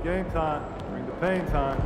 game time. Bring the pain time.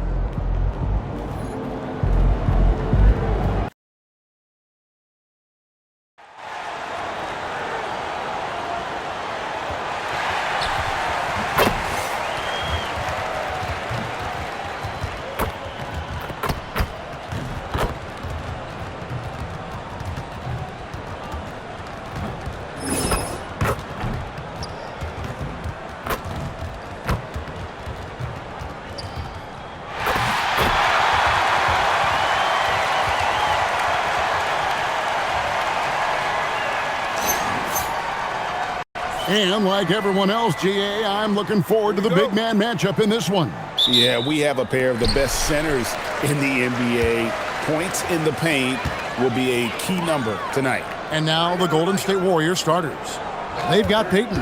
And like everyone else, GA, I'm looking forward to the big man matchup in this one. Yeah, we have a pair of the best centers in the NBA. Points in the paint will be a key number tonight. And now the Golden State Warriors starters. They've got Payton.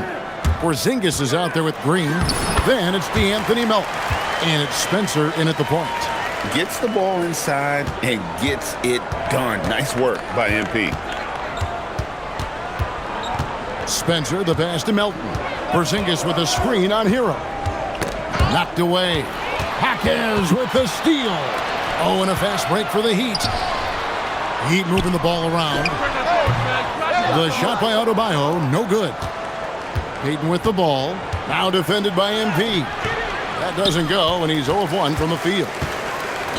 Porzingis is out there with Green. Then it's DeAnthony Melton. And it's Spencer in at the point. Gets the ball inside and gets it done. Nice work by MP. Spencer, the pass to Melton. Porzingis with a screen on Hero. Knocked away. Jaquez with the steal. Oh, and a fast break for the Heat. Heat moving the ball around. The shot by Adebayo, no good. Payton with the ball. Now defended by MP. That doesn't go, and he's 0 of 1 from the field.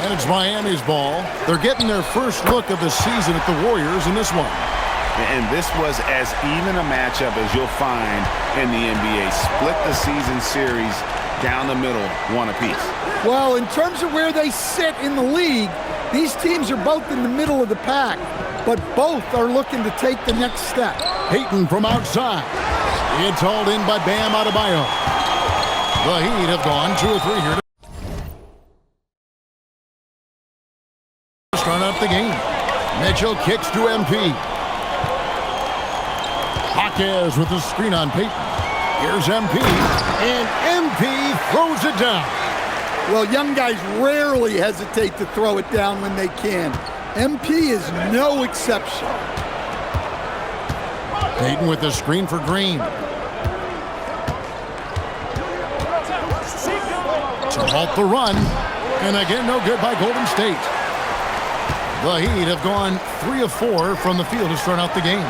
And it's Miami's ball. They're getting their first look of the season at the Warriors in this one. And this was as even a matchup as you'll find in the NBA. Split the season series down the middle, one apiece. Well, in terms of where they sit in the league, these teams are both in the middle of the pack, but both are looking to take the next step. Payton from outside. It's hauled in by Bam Adebayo. The Heat have gone 2 of 3 here to start out the game. Mitchell kicks to MP. Jaquez with the screen on Payton. Here's MP, and MP throws it down. Well, young guys rarely hesitate to throw it down when they can. MP is no exception. Payton with the screen for Green. To halt the run, and again, no good by Golden State. The Heat have gone 3 of 4 from the field to start out the game.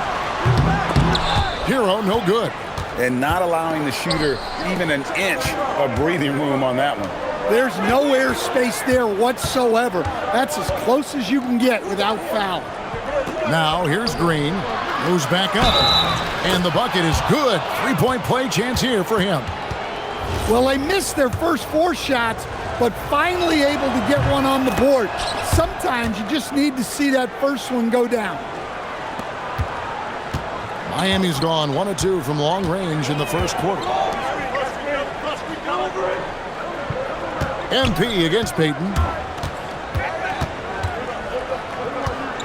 Hero, no good. And not allowing the shooter even an inch of breathing room on that one. There's no air space there whatsoever. That's as close as you can get without foul. Now here's Green, moves back up, and the bucket is good. 3-point play chance here for him. Well, they missed their first 4 shots, but finally able to get one on the board. Sometimes you just need to see that first one go down. Miami's gone 1 of 2 from long range in the first quarter. MP against Payton.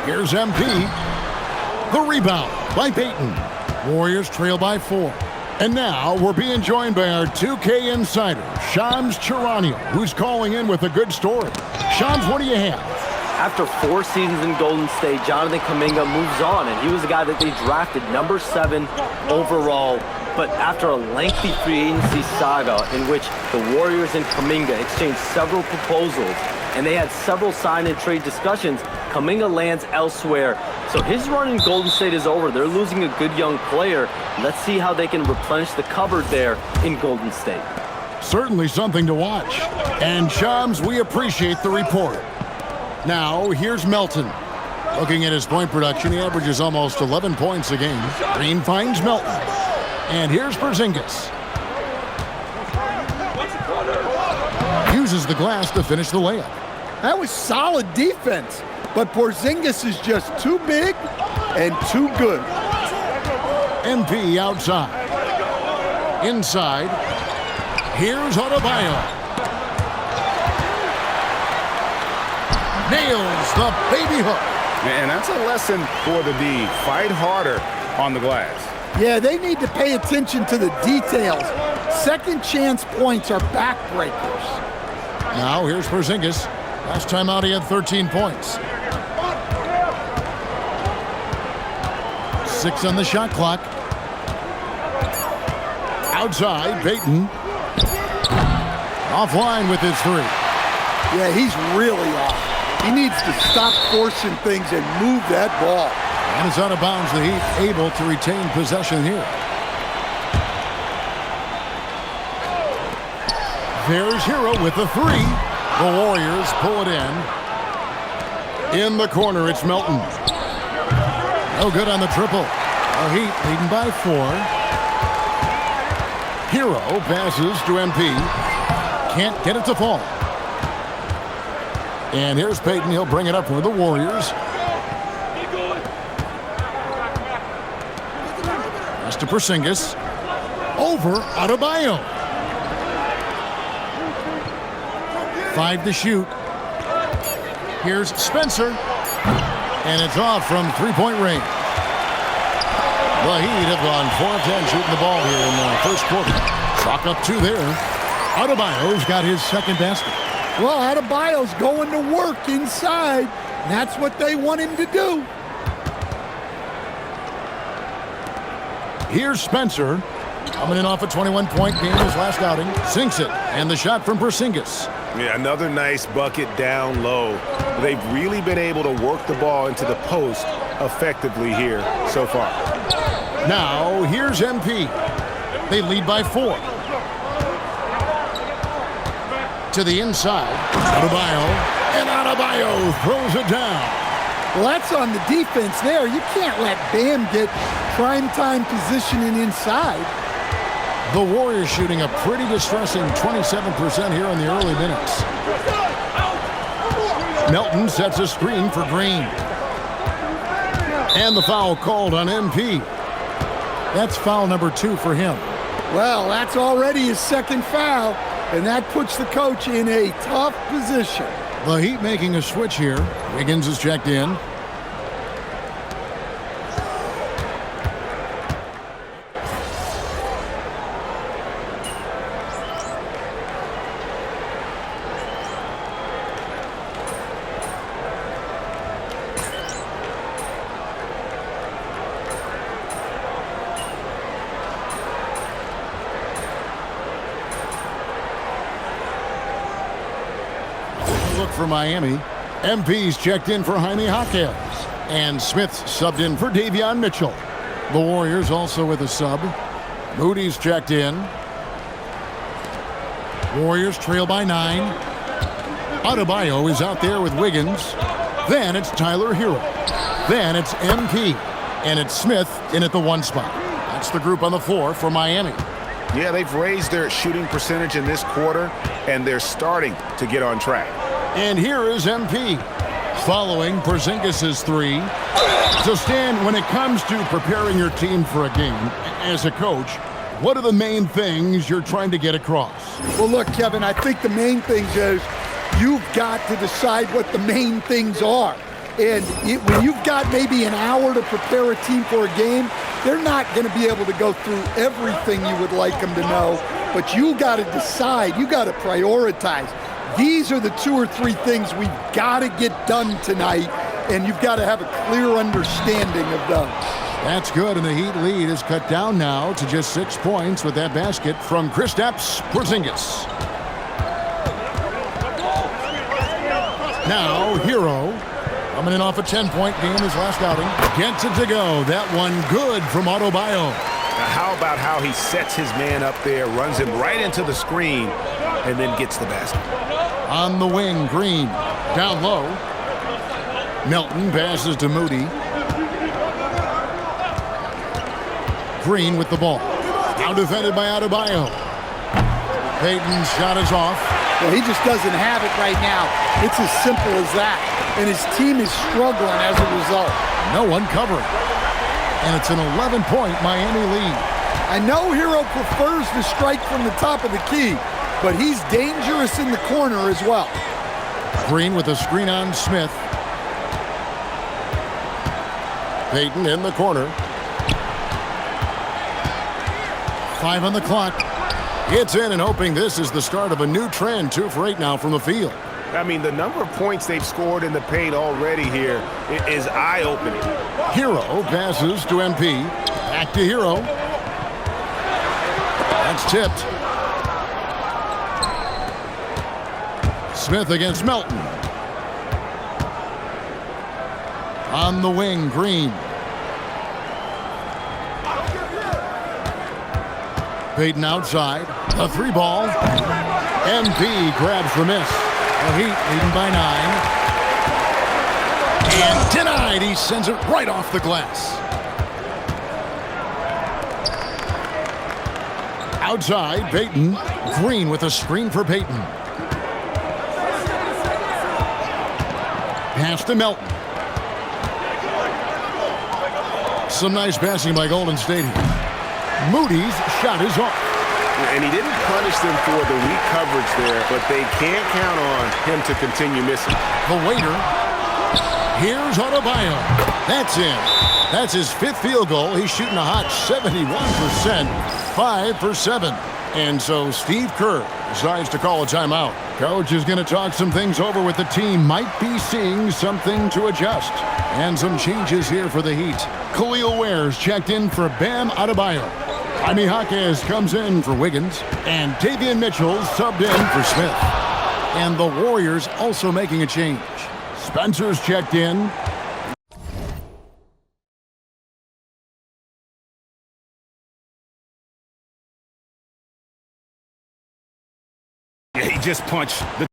Here's MP. The rebound by Payton. Warriors trail by 4. And now we're being joined by our 2K insider, Shams Charania, who's calling in with a good story. Shams, what do you have? After 4 seasons in Golden State, Jonathan Kuminga moves on, and he was the guy that they drafted number 7 overall. But after a lengthy free agency saga in which the Warriors and Kuminga exchanged several proposals, and they had several sign and trade discussions, Kuminga lands elsewhere. So his run in Golden State is over. They're losing a good young player. Let's see how they can replenish the cupboard there in Golden State. Certainly something to watch. And Shams, we appreciate the report. Now, here's Melton. Looking at his point production, he averages almost 11 points a game. Green finds Melton. And here's Porzingis. Uses the glass to finish the layup. That was solid defense, but Porzingis is just too big and too good. MP outside. Inside. Here's Adebayo. Nails the baby hook. And that's a lesson for the D. Fight harder on the glass. Yeah, they need to pay attention to the details. Second chance points are backbreakers. Now here's Porzingis. Last time out he had 13 points. 6 on the shot clock. Outside, Payton. Offline with his three. Yeah, he's really off. He needs to stop forcing things and move that ball. And it's out of bounds. The Heat able to retain possession here. There's Hero with the three. The Warriors pull it in. In the corner, it's Melton. No good on the triple. The Heat leading by 4. Hero passes to MP. Can't get it to fall. And here's Payton. He'll bring it up for the Warriors. Pass to Porzingis. Over Adebayo. 5 to shoot. Here's Spencer. And it's off from three-point range. The Heat have gone 4 of 10 shooting the ball here in the first quarter. Chalk up 2 there. Adebayo's got his second basket. Well, Adebayo's going to work inside. And that's what they want him to do. Here's Spencer. Coming in off a 21-point game his last outing. Sinks it. And the shot from Porzingis. Yeah, another nice bucket down low. They've really been able to work the ball into the post effectively here so far. Now, here's MP. They lead by 4. To the inside. Adebayo. And Adebayo throws it down. Well, that's on the defense there. You can't let Bam get primetime positioning inside. The Warriors shooting a pretty distressing 27% here in the early minutes. Melton sets a screen for Green. And the foul called on MP. That's foul number 2 for him. Well, that's already his second foul, and that puts the coach in a tough position. The Heat making a switch here. Wiggins is checked in. Look for Miami. MP's checked in for Jaime Jaquez. And Smith's subbed in for Davion Mitchell. The Warriors also with a sub. Moody's checked in. Warriors trail by 9. Adebayo is out there with Wiggins. Then it's Tyler Hero. Then it's MP. And it's Smith in at the 1 spot. That's the group on the floor for Miami. Yeah, they've raised their shooting percentage in this quarter, and they're starting to get on track. And here is MP. Following Porzingis' 3. So, Stan, when it comes to preparing your team for a game, as a coach, what are the main things you're trying to get across? Well, look, Kevin, I think the main things is you've got to decide what the main things are. And when you've got maybe an hour to prepare a team for a game, they're not going to be able to go through everything you would like them to know. But you got to decide. You got to prioritize. These are the 2 or 3 things we've got to get done tonight, and you've got to have a clear understanding of those. That's good, and the Heat lead is cut down now to just 6 points with that basket from Kristaps Porzingis. Now, Hero, coming in off a 10-point game his last outing. Gets it to go. That one good from Adebayo. Now, how about how he sets his man up there, runs him right into the screen, and then gets the basket. On the wing, Green. Down low. Melton passes to Moody. Green with the ball. Now defended by Adebayo. Payton's shot is off. Well, he just doesn't have it right now. It's as simple as that. And his team is struggling as a result. No one covering. And it's an 11-point Miami lead. I know Hero prefers to strike from the top of the key, but he's dangerous in the corner as well. Green with a screen on Smith. Payton in the corner. 5 on the clock. It's in and hoping this is the start of a new trend. 2 for 8 now from the field. I mean, the number of points they've scored in the paint already here is eye-opening. Hero passes to MP. Back to Hero. That's tipped. Smith against Melton. On the wing, Green. Payton outside. A 3-ball. MP grabs the miss. The Heat leading by 9. And denied. He sends it right off the glass. Outside, Payton. Green with a screen for Payton. Pass to Melton. Some nice passing by Golden State here. Moody's shot is off. And he didn't punish them for the weak coverage there, but they can't count on him to continue missing. The waiter. Here's Adebayo. That's in. That's his 5th field goal. He's shooting a hot 71%, 5 for 7. And so Steve Kerr decides to call a timeout. Coach is going to talk some things over with the team. Might be seeing something to adjust. And some changes here for the Heat. Khalil Ware's checked in for Bam Adebayo. Jaime Jaquez comes in for Wiggins. And Davion Mitchell subbed in for Smith. And the Warriors also making a change. Spencer's checked in. Yeah, he just punched the...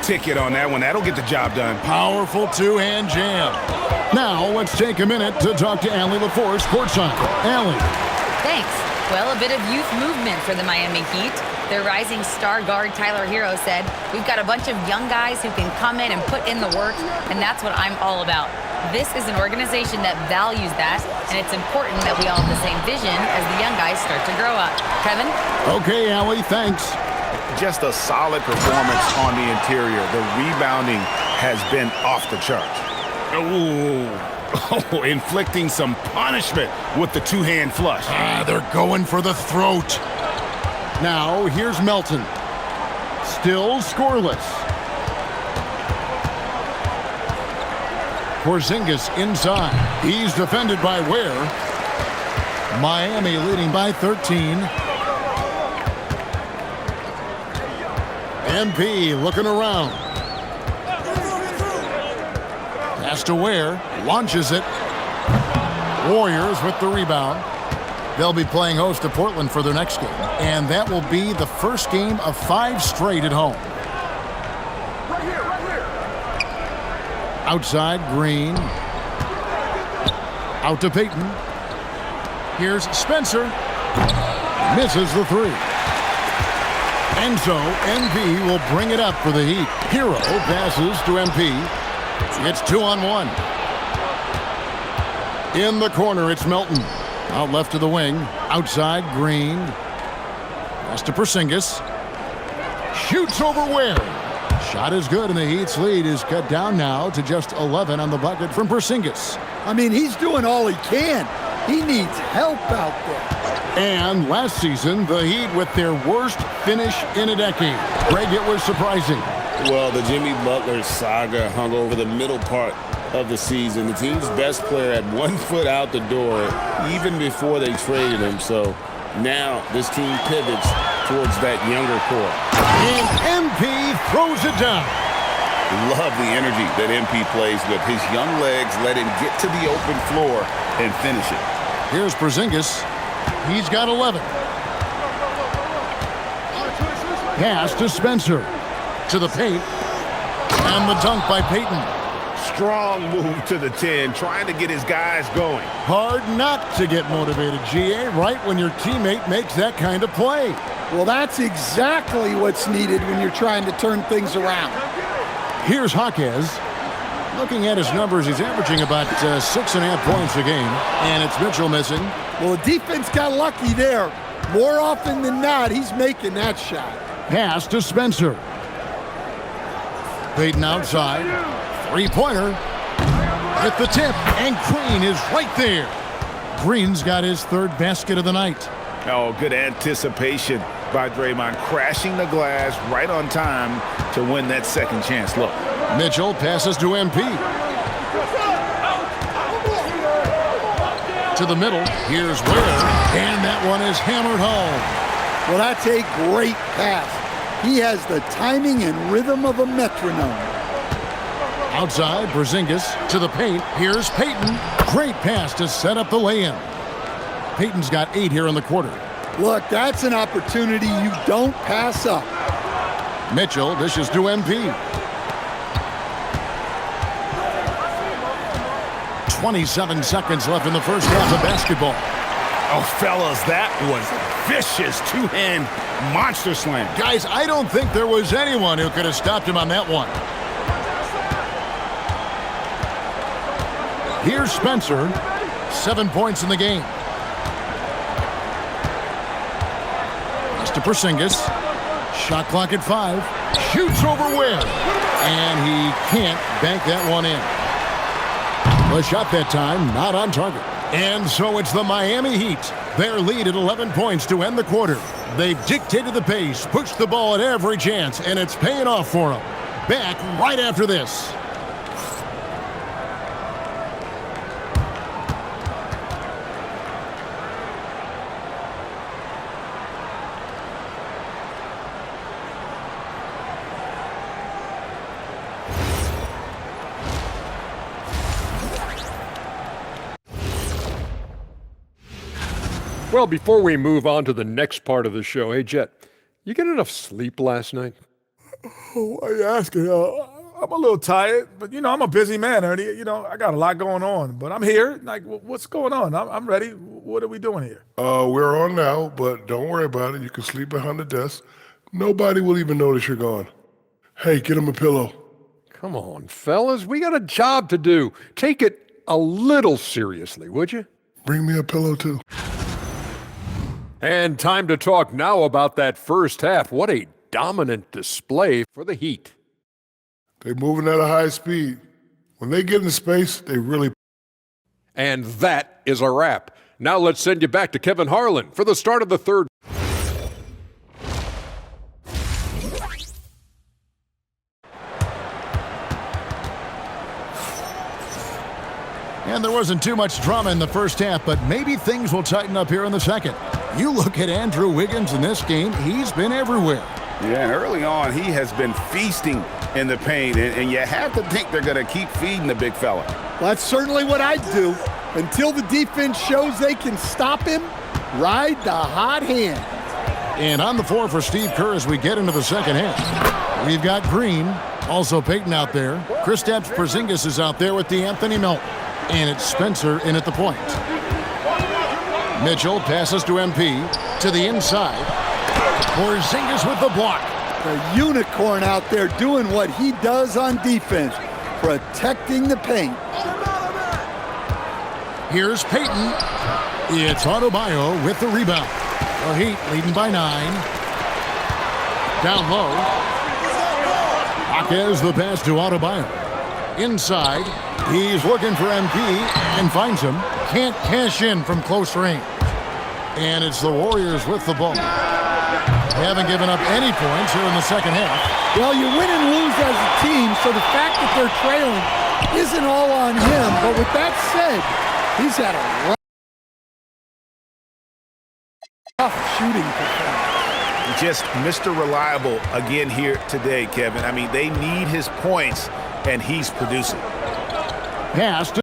ticket on that one. That'll get the job done. Powerful two-hand jam. Now, let's take a minute to talk to Allie LaForce, courtside. Allie. Thanks. Well, a bit of youth movement for the Miami Heat. Their rising star guard, Tyler Hero, said, "We've got a bunch of young guys who can come in and put in the work, and that's what I'm all about." This is an organization that values that, and it's important that we all have the same vision as the young guys start to grow up. Kevin? Okay, Allie, thanks. Just a solid performance on the interior. The rebounding has been off the charts. Oh, inflicting some punishment with the two-hand flush. They're going for the throat. Now, here's Melton. Still scoreless. Porzingis inside. He's defended by Ware. Miami leading by 13. MP looking around. Pass to Ware. Launches it. Warriors with the rebound. They'll be playing host to Portland for their next game. And that will be the first game of 5 straight at home. Right here. Outside, Green. Out to Payton. Here's Spencer. Misses the 3. And so, MP will bring it up for the Heat. Hero passes to MP. It's 2-on-1. In the corner, it's Melton. Out left to the wing. Outside, Green. Pass to Porzingis. Shoots over Ware. Shot is good, and the Heat's lead is cut down now to just 11 on the bucket from Porzingis. I mean, he's doing all he can. He needs help out there. And last season, the Heat with their worst finish in a decade. Greg, it was surprising. Well, the Jimmy Butler saga hung over the middle part of the season. The team's best player had 1 foot out the door even before they traded him. So now this team pivots towards that younger core. And MP throws it down. Love the energy that MP plays with. His young legs let him get to the open floor and finish it. Here's Porzingis. He's got 11. Pass to Spencer. To the paint. And the dunk by Payton. Strong move to the 10, trying to get his guys going. Hard not to get motivated, GA, right when your teammate makes that kind of play. Well, that's exactly what's needed when you're trying to turn things around. Here's Jaquez. Looking at his numbers, he's averaging about 6.5 points a game. And it's Mitchell missing. Well, the defense got lucky there. More often than not, he's making that shot. Pass to Spencer. Payton outside. 3-pointer. with the tip, and Green is right there. Green's got his third basket of the night. Oh, good anticipation by Draymond, crashing the glass right on time to win that second chance. Look. Mitchell passes to MP. To the middle. Here's Ware. And that one is hammered home. Well, that's a great pass. He has the timing and rhythm of a metronome. Outside, Porzingis to the paint. Here's Payton. Great pass to set up the lay-in. Payton's got 8 here in the quarter. Look, that's an opportunity you don't pass up. Mitchell dishes to MP. 27 seconds left in the first half of basketball. Oh, fellas, that was vicious two-hand monster slam. Guys, I don't think there was anyone who could have stopped him on that one. Here's Spencer. 7 points in the game. Pass to Porzingis. Shot clock at 5. Shoots over Ware. And he can't bank that one in. The shot that time, not on target. And so it's the Miami Heat. Their lead at 11 points to end the quarter. They've dictated the pace, pushed the ball at every chance, and it's paying off for them. Back right after this. Well, before we move on to the next part of the show, hey, Jet, you get enough sleep last night? Why are you asking? I'm a little tired, but, I'm a busy man, Ernie. I got a lot going on, but I'm here. Like, what's going on? I'm ready. What are we doing here? We're on now, but don't worry about it. You can sleep behind the desk. Nobody will even notice you're gone. Hey, get him a pillow. Come on, fellas. We got a job to do. Take it a little seriously, would you? Bring me a pillow, too. And time to talk now about that first half. What a dominant display for the Heat. They're moving at a high speed. When they get in space, they really... And that is a wrap. Now let's send you back to Kevin Harlan for the start of the third. And there wasn't too much drama in the first half, but maybe things will tighten up here in the second. You look at Andrew Wiggins in this game, he's been everywhere. Yeah, and early on, he has been feasting in the paint, and you have to think they're going to keep feeding the big fella. Well, that's certainly what I'd do. Until the defense shows they can stop him, ride the hot hand. And on the floor for Steve Kerr as we get into the second half. We've got Green, also Payton out there. Kristaps Porzingis is out there with DeAnthony Melton. And it's Spencer in at the point. Mitchell passes to MP to the inside. Porzingis with the block. The unicorn out there doing what he does on defense, protecting the paint. Here's Payton. It's Adebayo with the rebound. The Heat leading by 9. Down low. Jaquez the pass to Adebayo. Inside. He's looking for MP and finds him. Can't cash in from close range. And it's the Warriors with the ball. They haven't given up any points here in the second half. Well, you win and lose as a team, so the fact that they're trailing isn't all on him. But with that said, he's had a rough shooting performance. Just Mr. Reliable again here today, Kevin. I mean, they need his points, and he's producing. Pass to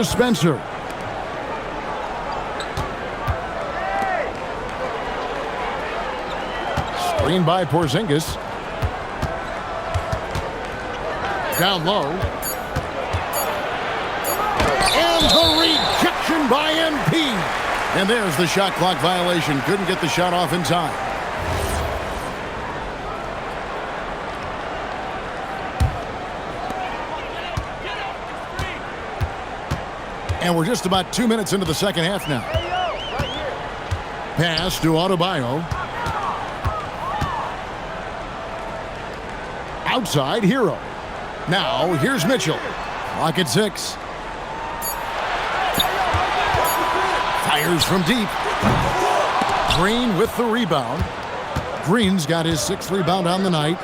Spencer. Screen by Porzingis. Down low. And the rejection by MP. And there's the shot clock violation. Couldn't get the shot off in time. And we're just about 2 minutes into the second half now. Pass to Adebayo. Outside, Hero. Now, here's Mitchell. Clock at 6. Fires from deep. Green with the rebound. Green's got his 6th rebound on the night.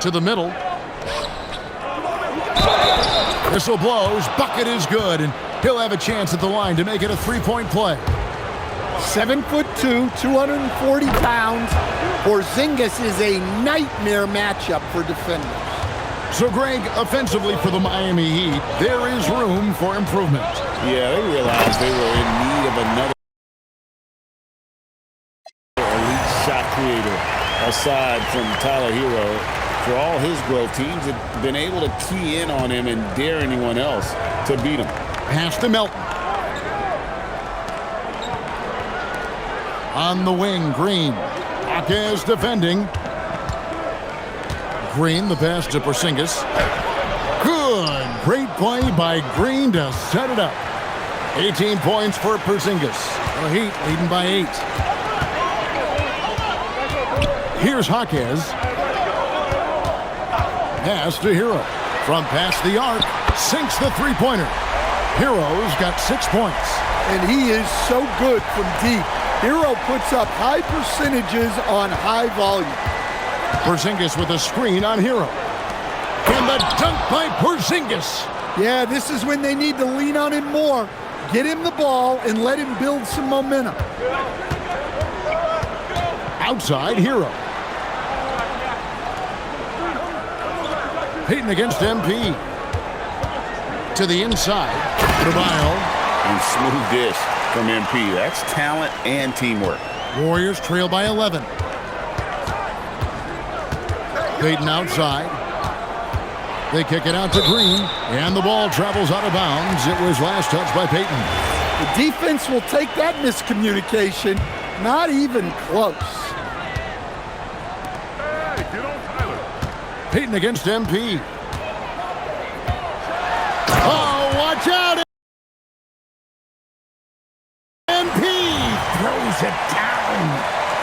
To the middle. Whistle blows. Bucket is good. And he'll have a chance at the line to make it a 3-point play. 7'2", 240 pounds. Porzingis is a nightmare matchup for defenders. So, Greg, offensively for the Miami Heat, there is room for improvement. Yeah, they realized they were in need of another elite shot creator aside from Tyler Hero. For all his growth, teams have been able to key in on him and dare anyone else to beat him. Pass to Melton. On the wing, Green. Jaquez defending. Green, the pass to Porzingis. Good. Great play by Green to set it up. 18 points for Porzingis. The Heat leading by 8. Here's Jaquez. Pass to Hero. From past the arc. Sinks the three-pointer. Hero's got 6 points. And he is so good from deep. Hero puts up high percentages on high volume. Porzingis with a screen on Hero. And the dunk by Porzingis. Yeah, this is when they need to lean on him more. Get him the ball and let him build some momentum. Outside, Hero. Payton against MP. To the inside. Adebayo. And smooth dish from MP. That's talent and teamwork. Warriors trail by 11. Payton outside. They kick it out to Green. And the ball travels out of bounds. It was last touched by Payton. The defense will take that miscommunication. Not even close. Payton against MP. Oh, watch out! MP throws it down.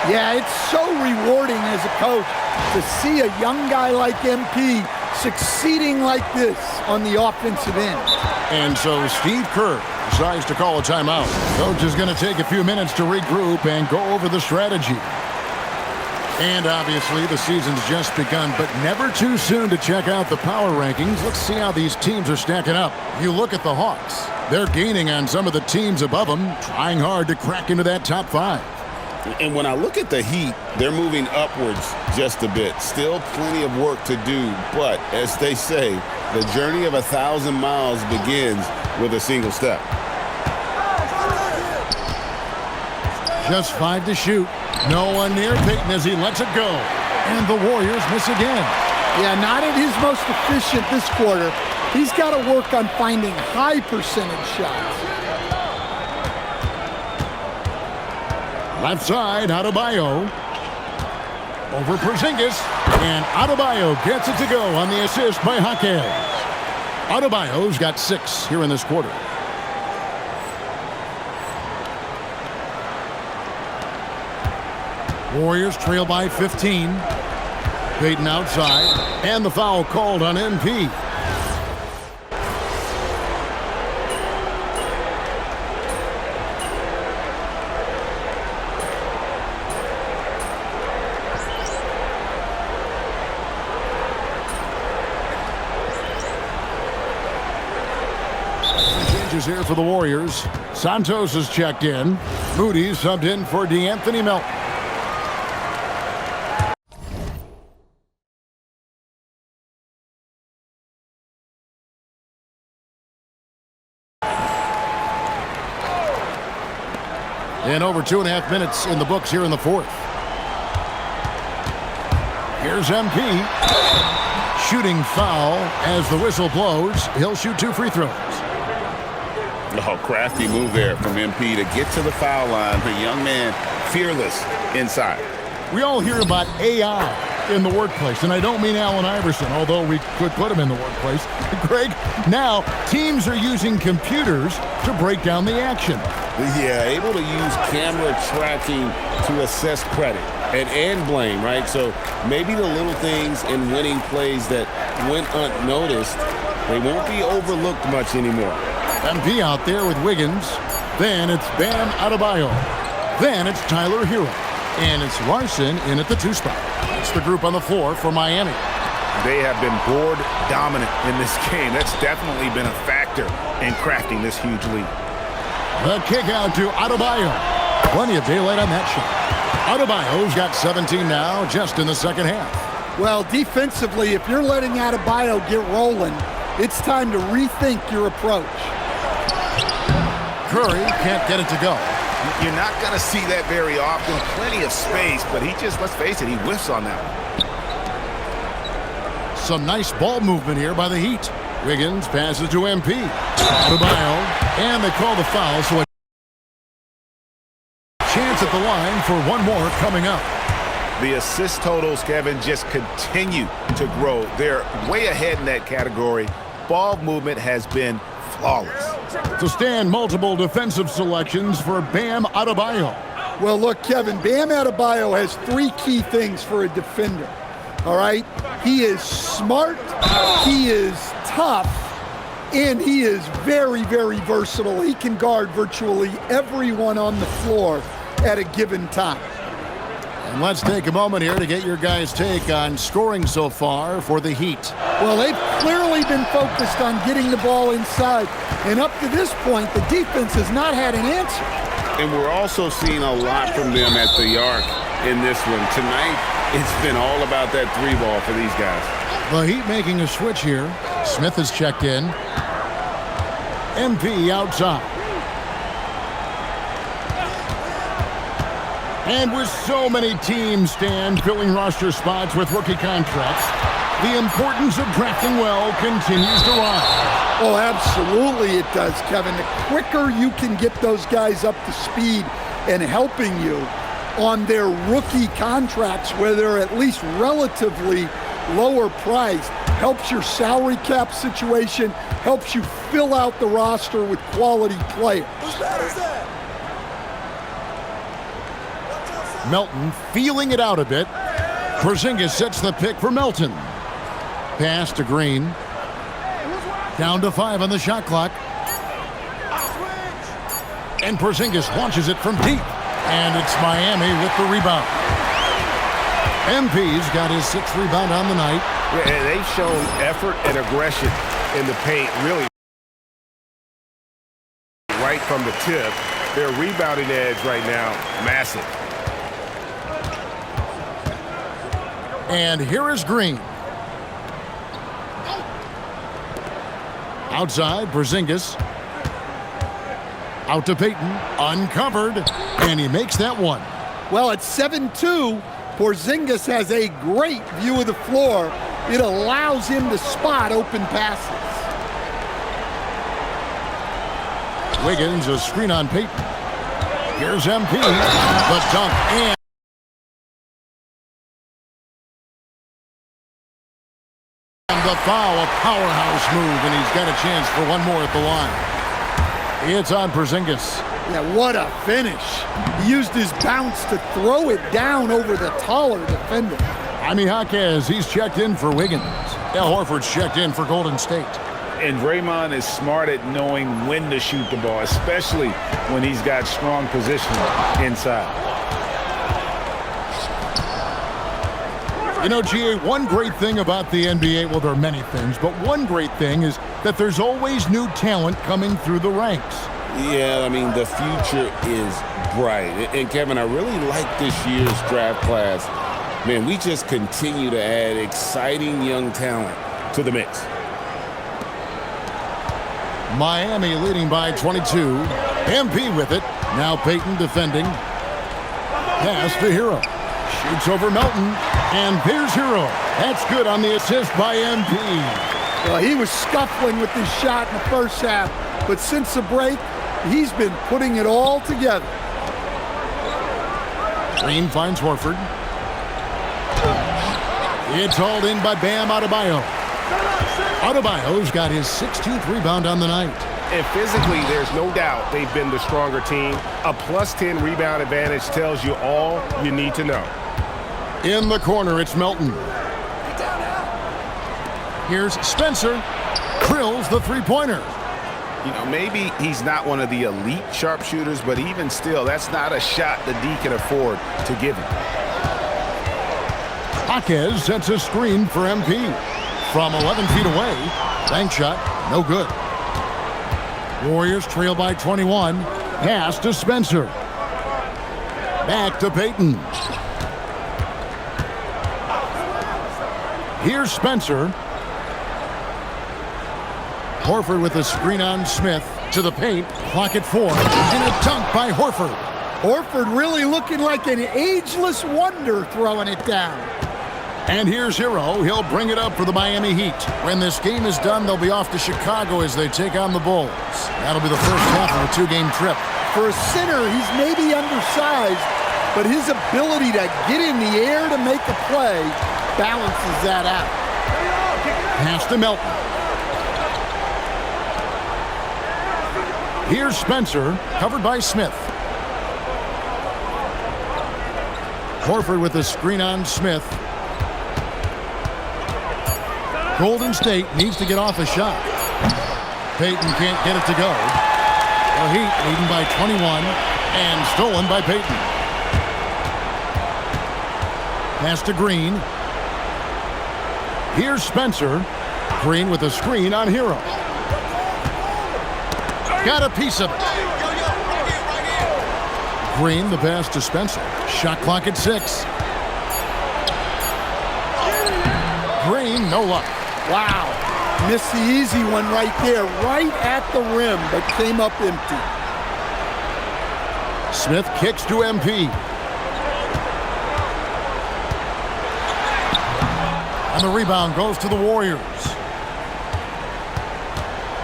Yeah, it's so rewarding as a coach to see a young guy like MP succeeding like this on the offensive end. And so Steve Kerr decides to call a timeout. Coach is going to take a few minutes to regroup and go over the strategy. And obviously the season's just begun, but never too soon to check out the power rankings. Let's see how these teams are stacking up. You look at the Hawks. They're gaining on some of the teams above them, trying hard to crack into that top 5. And when I look at the Heat, they're moving upwards just a bit. Still plenty of work to do, but as they say, the journey of 1,000 miles begins with a single step. Just 5 to shoot. No one near Payton as he lets it go. And the Warriors miss again. Yeah, not at his most efficient this quarter. He's got to work on finding high percentage shots. Left side, Adebayo. Over Porzingis. And Adebayo gets it to go on the assist by Jaquez. Adebayo's got 6 here in this quarter. Warriors trail by 15. Payton outside. And the foul called on MP. Changes here for the Warriors. Santos is checked in. Moody subbed in for DeAnthony Melton. And over 2.5 minutes in the books here in the fourth. Here's MP. Shooting foul as the whistle blows. He'll shoot 2 free throws. Oh, crafty move there from MP to get to the foul line. The young man, fearless inside. We all hear about AI in the workplace, and I don't mean Allen Iverson, although we could put him in the workplace. Greg, now teams are using computers to break down the action. Yeah, able to use camera tracking to assess credit and blame, right? So maybe the little things in winning plays that went unnoticed, they won't be overlooked much anymore. MP out there with Wiggins. Then it's Bam Adebayo. Then it's Tyler Hero. And it's Larson in at the 2 spot. That's the group on the floor for Miami. They have been board dominant in this game. That's definitely been a factor in crafting this huge lead. The kick out to Adebayo. Plenty of daylight on that shot. Adebayo's got 17 now just in the second half. Well, defensively, if you're letting Adebayo get rolling, it's time to rethink your approach. Curry can't get it to go. You're not going to see that very often. Plenty of space, but he just, let's face it, he whiffs on that one. Some nice ball movement here by the Heat. Wiggins passes to MP. Adebayo, and they call the foul, so a chance at the line for one more coming up. The assist totals, Kevin, just continue to grow. They're way ahead in that category. Ball movement has been flawless. To stand multiple defensive selections for Bam Adebayo. Well, look, Kevin, Bam Adebayo has 3 key things for a defender. All right? He is smart, he is tough, and he is very, very versatile. He can guard virtually everyone on the floor at a given time. And let's take a moment here to get your guys' take on scoring so far for the Heat. Well, they've clearly been focused on getting the ball inside. And up to this point, the defense has not had an answer. And we're also seeing a lot from them at the arc in this one. Tonight, it's been all about that 3-ball for these guys. The Heat making a switch here. Smith has checked in. MP outside. And with so many teams filling roster spots with rookie contracts, the importance of drafting well continues to rise. Oh, absolutely it does, Kevin. The quicker you can get those guys up to speed and helping you on their rookie contracts where they're at least relatively lower priced, helps your salary cap situation, helps you fill out the roster with quality players. Melton feeling it out a bit. Porzingis sets the pick for Melton. Pass to Green. Down to 5 on the shot clock. And Porzingis launches it from deep. And it's Miami with the rebound. MP's got his 6th rebound on the night. Yeah, they've shown effort and aggression in the paint, really, right from the tip. Their rebounding edge right now, massive. And here is Green. Outside, Porzingis. Out to Payton, uncovered, and he makes that one. Well, at 7-2, Porzingis has a great view of the floor. It allows him to spot open passes. Wiggins, a screen on Payton. Here's MP, the dunk, and the foul, a powerhouse move, and he's got a chance for one more at the line. It's on Porzingis. Yeah, what a finish. He used his bounce to throw it down over the taller defender. Jaime Jaquez, he's checked in for Wiggins. Al Horford's checked in for Golden State. And Draymond is smart at knowing when to shoot the ball, especially when he's got strong positioning inside. You know, GA, one great thing about the NBA, well, there are many things, but one great thing is that there's always new talent coming through the ranks. Yeah, I mean, the future is bright. And Kevin, I really like this year's draft class. Man, we just continue to add exciting young talent to the mix. Miami leading by 22. MP with it. Now Peyton defending. Pass to Hero. Shoots over Melton. And there's Hero. That's good on the assist by MP. Well, he was scuffling with his shot in the first half, but since the break, he's been putting it all together. Green finds Horford. It's hauled in by Bam Adebayo. Adebayo's got his 16th rebound on the night. And physically, there's no doubt they've been the stronger team. A +10 rebound advantage tells you all you need to know. In the corner, it's Melton. Here's Spencer. Drills the three-pointer. You know, maybe he's not one of the elite sharpshooters, but even still, that's not a shot the D can afford to give him. Jaquez sets a screen for MP. From 11 feet away, bank shot, no good. Warriors trail by 21. Pass to Spencer. Back to Peyton. Here's Spencer. Horford with a screen on Smith to the paint. Clock at 4. And a dunk by Horford. Horford really looking like an ageless wonder throwing it down. And here's Hero. He'll bring it up for the Miami Heat. When this game is done, they'll be off to Chicago as they take on the Bulls. That'll be the first half of a two-game trip. For a center, he's maybe undersized, but his ability to get in the air to make a play balances that out. Pass to Melton. Here's Spencer, covered by Smith. Horford with a screen on Smith. Golden State needs to get off a shot. Peyton can't get it to go. The Heat leading by 21 and stolen by Peyton. Pass to Green. Here's Spencer. Green with a screen on Hero. Got a piece of it. Green, the pass to Spencer. Shot clock at 6. Green, no luck. Wow. Missed the easy one right there, right at the rim, but came up empty. Smith kicks to MP. And the rebound goes to the Warriors.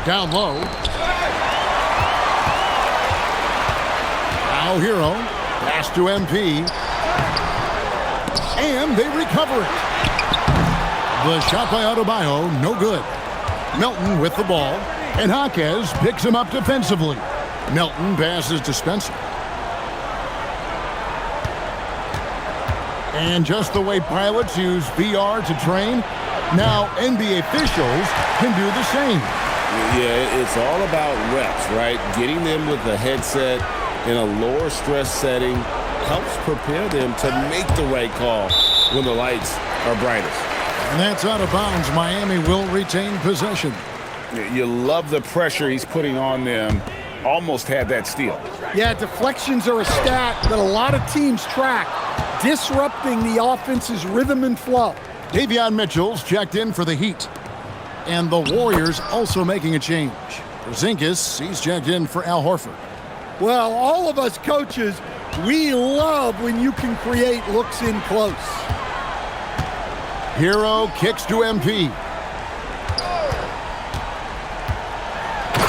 Down low. Now Hero. Pass to MP. And they recover it. The shot by Adebayo, no good. Melton with the ball. And Jaquez picks him up defensively. Melton passes to Spencer. And just the way pilots use VR to train, now NBA officials can do the same. Yeah, it's all about reps, right? Getting them with the headset in a lower stress setting helps prepare them to make the right call when the lights are brightest. And that's out of bounds. Miami will retain possession. You love the pressure he's putting on them. Almost had that steal. Yeah, deflections are a stat that a lot of teams track, disrupting the offense's rhythm and flow. Davion Mitchell's checked in for the Heat. And the Warriors also making a change. Porzingis, he's checked in for Al Horford. Well, all of us coaches, we love when you can create looks in close. Hero kicks to MP.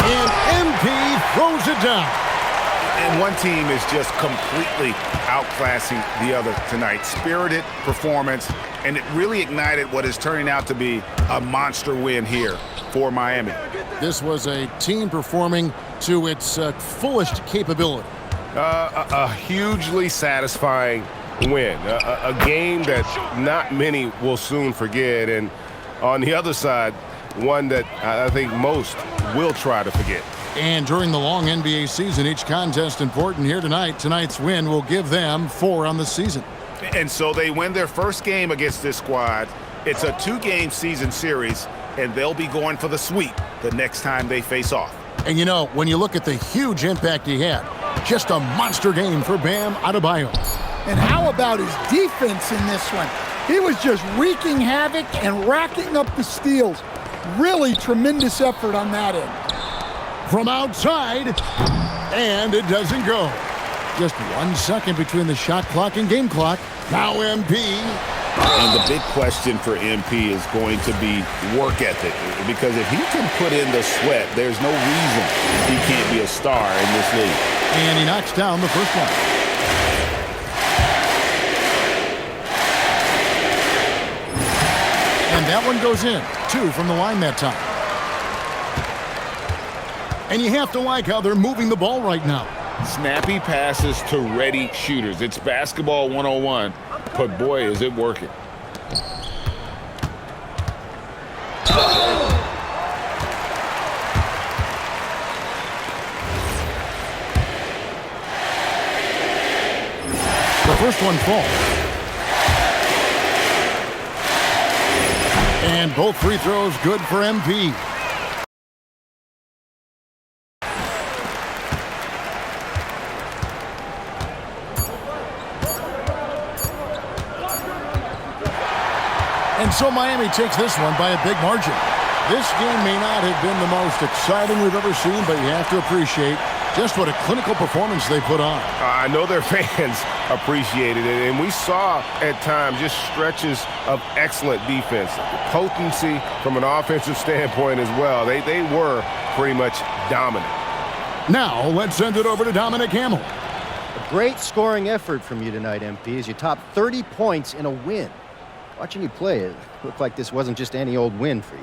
And MP throws it down. And one team is just completely outclassing the other tonight. Spirited performance, and it really ignited what is turning out to be a monster win here for Miami. This was a team performing to its fullest capability. A hugely satisfying win. A game that not many will soon forget. And on the other side, one that I think most will try to forget. And during the long NBA season, each contest important here tonight. Tonight's win will give them 4 on the season. And so they win their first game against this squad. It's a 2-game season series, and they'll be going for the sweep the next time they face off. And you know, when you look at the huge impact he had, just a monster game for Bam Adebayo. And how about his defense in this one? He was just wreaking havoc and racking up the steals. Really tremendous effort on that end. From outside, And it doesn't go. Just 1 second between the shot clock and game clock. Now MP. And the big question for MP is going to be work ethic. Because if he can put in the sweat, there's no reason he can't be a star in this league. And he knocks down the first one. And that one goes in. 2 from the line that time. And you have to like how they're moving the ball right now. Snappy passes to ready shooters. It's basketball 101, but boy, is it working. The first one falls. And both free throws good for MP. And so Miami takes this one by a big margin. This game may not have been the most exciting we've ever seen, but you have to appreciate just what a clinical performance they put on. I know their fans appreciated it, and we saw at times just stretches of excellent defense. Potency from an offensive standpoint as well. They were pretty much dominant. Now let's send it over to Dominic Hamill. A great scoring effort from you tonight, MP, as you topped 30 points in a win. Watching you play, it looked like this wasn't just any old win for you.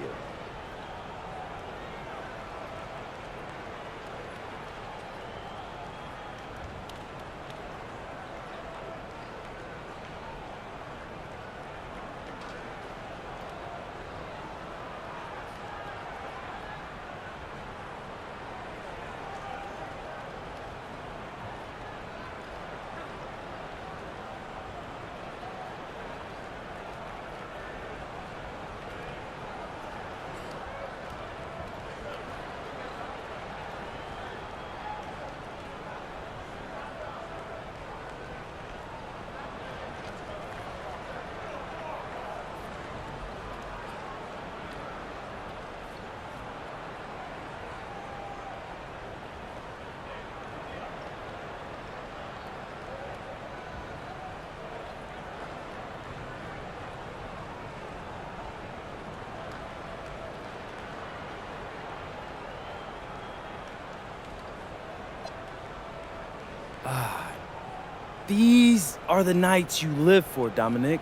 These are the nights you live for, Dominic.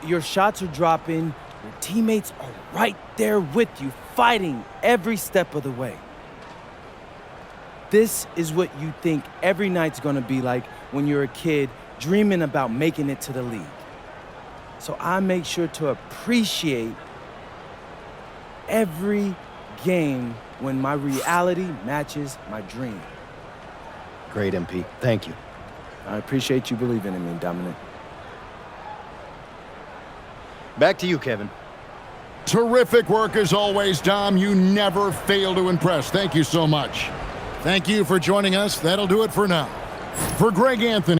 Your shots are dropping, your teammates are right there with you, fighting every step of the way. This is what you think every night's gonna be like when you're a kid dreaming about making it to the league. So I make sure to appreciate every game when my reality matches my dream. Great, MP. Thank you. I appreciate you believing in me, Dominic. Back to you, Kevin. Terrific work as always, Dom. You never fail to impress. Thank you so much. Thank you for joining us. That'll do it for now. For Greg Anthony.